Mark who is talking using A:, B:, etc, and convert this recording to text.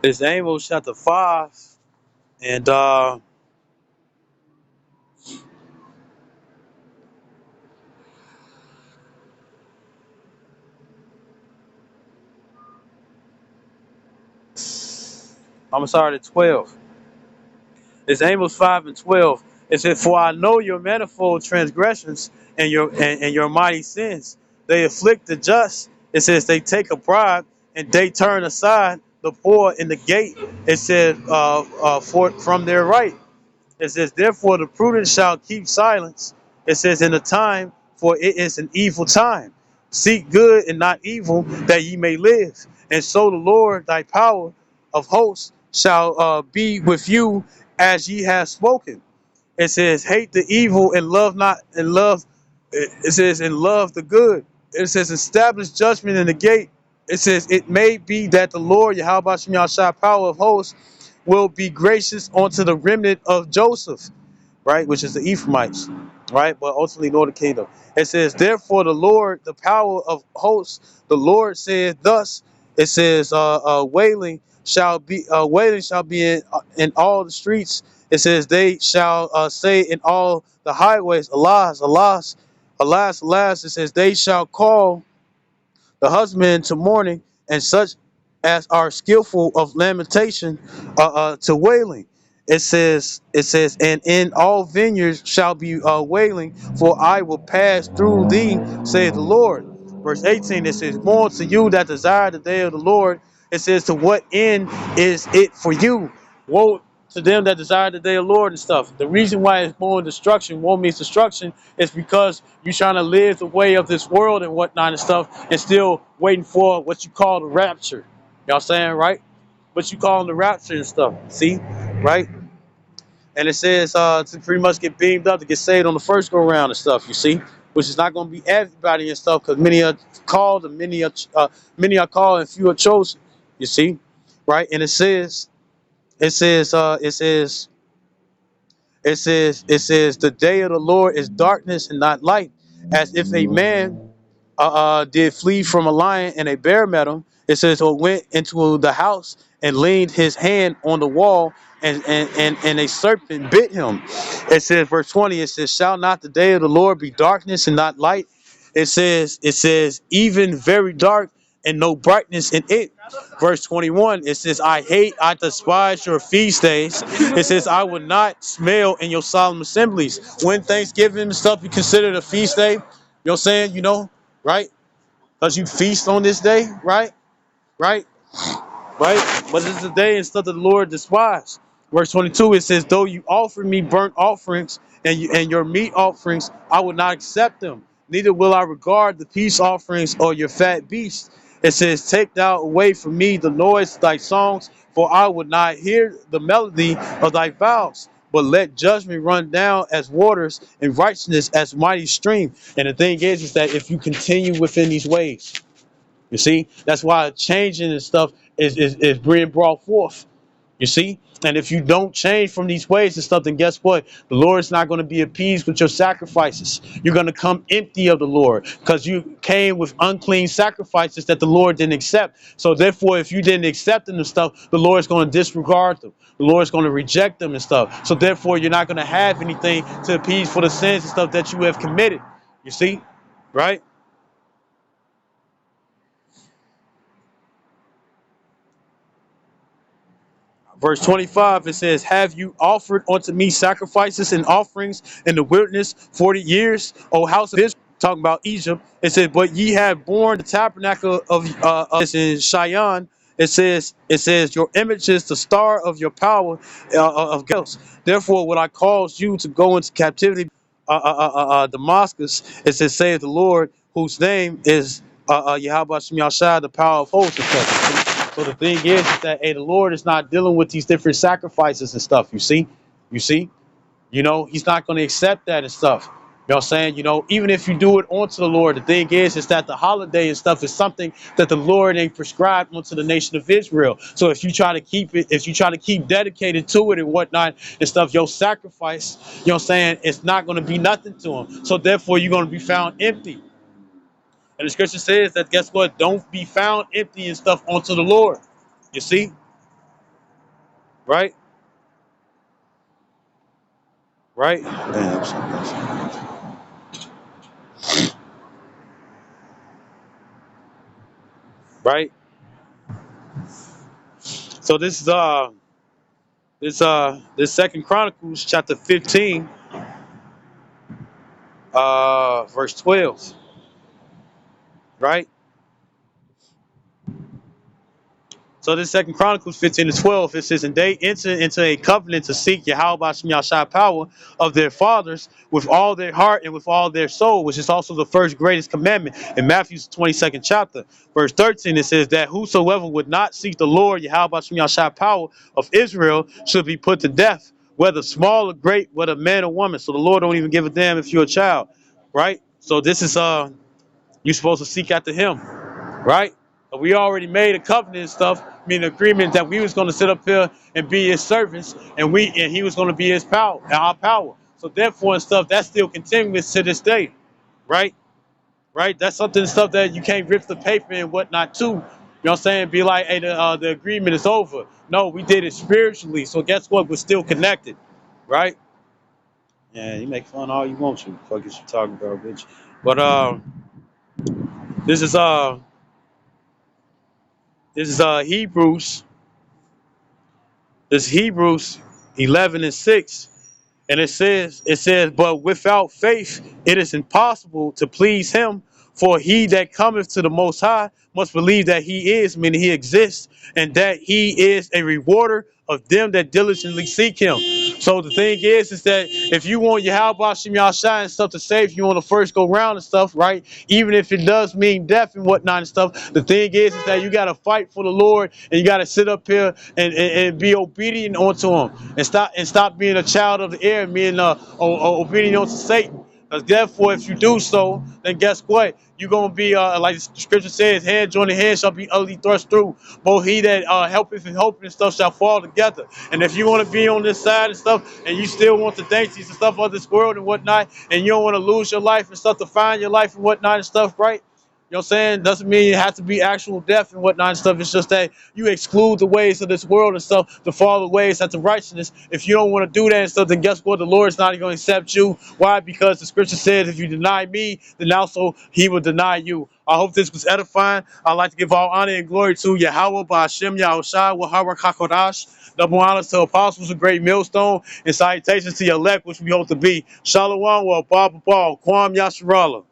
A: It's Amos chapter 5, and I'm sorry, the 12. It's Amos 5 and 12. It says, "For I know your manifold transgressions and your mighty sins. They afflict the just." It says, "They take a bribe and they turn aside the poor in the gate." It says, from their right." It says, "Therefore the prudent shall keep silence." It says, "In the time, for it is an evil time. Seek good and not evil, that ye may live. And so the Lord thy power of hosts shall be with you, as ye have spoken." It says, "Hate the evil and love not and love." It says, "And love the good." It says, "Establish judgment in the gate." It says, "It may be that the Lord Yahweh Shem Yahshua, power of hosts, will be gracious unto the remnant of Joseph," right? Which is the Ephraimites, right? But ultimately, Northern Kingdom. It says, "Therefore, the Lord, the power of hosts, the Lord said thus." It says, wailing shall be in all the streets." It says, "They shall say in all the highways, Alas, alas, alas, alas." It says, "They shall call the husband to mourning, and such as are skillful of lamentation to wailing." It says, "And in all vineyards shall be wailing, for I will pass through thee, saith the Lord." Verse 18, it says, "More to you that desire the day of the Lord." It says, "To what end is it for you? Woe to them that desire the day of the Lord," and stuff. The reason why it's more destruction, woe means destruction, is because you're trying to live the way of this world and whatnot and stuff, and still waiting for what you call the rapture. Y'all saying, right? What you call the rapture and stuff. See? Right? And it says to pretty much get beamed up to get saved on the first go around and stuff, you see? Which is not going to be everybody and stuff, because many are called and many are called and few are chosen. You see? Right? And it says, the day of the Lord is darkness and not light, as if a man did flee from a lion and a bear met him. It says, or went into the house and leaned his hand on the wall, and a serpent bit him. It says, verse 20, it says, "Shall not the day of the Lord be darkness and not light?" It says, "Even very dark and no brightness in it." Verse 21, it says, I despise your feast days." It says, "I would not smell in your solemn assemblies." When Thanksgiving and stuff be considered a feast day, you know what I'm saying? Right? Because you feast on this day, right? Right? Right? But it's a day and stuff that the Lord despised. Verse 22, it says, "Though you offer me burnt offerings and your meat offerings, I will not accept them. Neither will I regard the peace offerings or your fat beasts." It says, "Take thou away from me the noise of thy songs, for I would not hear the melody of thy vows. But let judgment run down as waters and righteousness as mighty stream." And the thing is that if you continue within these ways, you see, that's why changing and stuff is being brought forth. You see, and if you don't change from these ways and stuff, then guess what? The Lord is not going to be appeased with your sacrifices. You're going to come empty of the Lord, because you came with unclean sacrifices that the Lord didn't accept. So therefore, if you didn't accept them and stuff, the Lord is going to disregard them. The Lord is going to reject them and stuff. So therefore, you're not going to have anything to appease for the sins and stuff that you have committed. You see, right? Verse 25, it says, "Have you offered unto me sacrifices and offerings in the wilderness 40 years, O house of Israel?" Talking about Egypt. It says, "But ye have borne the tabernacle of this in Cheyenne." It says, "Your image is the star of your power of girls. Therefore, would I cause you to go into captivity, Damascus?" It says, "Save the Lord, whose name is Yahweh Shem Yahshua, the power of hosts." So the thing is that, hey, the Lord is not dealing with these different sacrifices and stuff. You see, He's not going to accept that and stuff. You know what I'm saying? Even if you do it onto the Lord, the thing is that the holiday and stuff is something that the Lord ain't prescribed onto the nation of Israel. So if you try to keep it, if you try to keep dedicated to it and whatnot and stuff, your sacrifice, it's not going to be nothing to him. So therefore, you're going to be found empty. And the scripture says that, guess what? Don't be found empty and stuff unto the Lord. You see? right? Right? Damn. Right? So this Second Chronicles chapter 15, verse 12, right? So this Second Chronicles 15-12, it says, and they entered into a covenant to seek Yahweh Shem Yahshai power of their fathers with all their heart and with all their soul, which is also the first greatest commandment. In Matthew's 22nd chapter, verse 13, it says that whosoever would not seek the Lord Yahweh Shem Yahshai power of Israel should be put to death, whether small or great, whether man or woman. So the Lord don't even give a damn if you're a child, right? So this is you're supposed to seek after him, right? We already made a covenant and stuff, meaning agreement that we was going to sit up here and be his servants, and he was going to be his power, our power. So therefore and stuff, that's still continuous to this day, right? Right? That's something stuff that you can't rip the paper and whatnot too. You know what I'm saying? Be like, hey, the agreement is over. No, we did it spiritually. So guess what? We're still connected, right? Yeah, you make fun all you want to. Fuck is you talking about, bitch? But this is uh this is Hebrews. This Hebrews 11:6, and it says, but without faith it is impossible to please him. For he that cometh to the Most High must believe that he is, meaning he exists, and that he is a rewarder of them that diligently seek him. So the thing is that if you want Yahweh Shem Yahshai and stuff to save you on the first go round and stuff, right? Even if it does mean death and whatnot and stuff, the thing is that you got to fight for the Lord, and you got to sit up here and be obedient unto him, and stop being a child of the air and being obedient unto Satan. Because therefore, if you do so, then guess what? You're going to be, like the scripture says, hand joining hand shall be utterly thrust through. Both he that helpeth and hopeth and stuff shall fall together. And if you want to be on this side and stuff, and you still want the dainties and stuff of this world and whatnot, and you don't want to lose your life and stuff to find your life and whatnot and stuff, right? You know what I'm saying? Doesn't mean it has to be actual death and whatnot and stuff. It's just that you exclude the ways of this world and stuff to follow the ways after righteousness. If you don't want to do that and stuff, then guess what? The Lord's not going to accept you. Why? Because the scripture says if you deny me, then also he will deny you. I hope this was edifying. I'd like to give all honor and glory to Yahweh by Hashem Yahushai Wahara Kakodash. Double honors to apostles, a great millstone, and salutations to your elect, which we hope to be. Shalom, wa Baba Kwam Yasharala.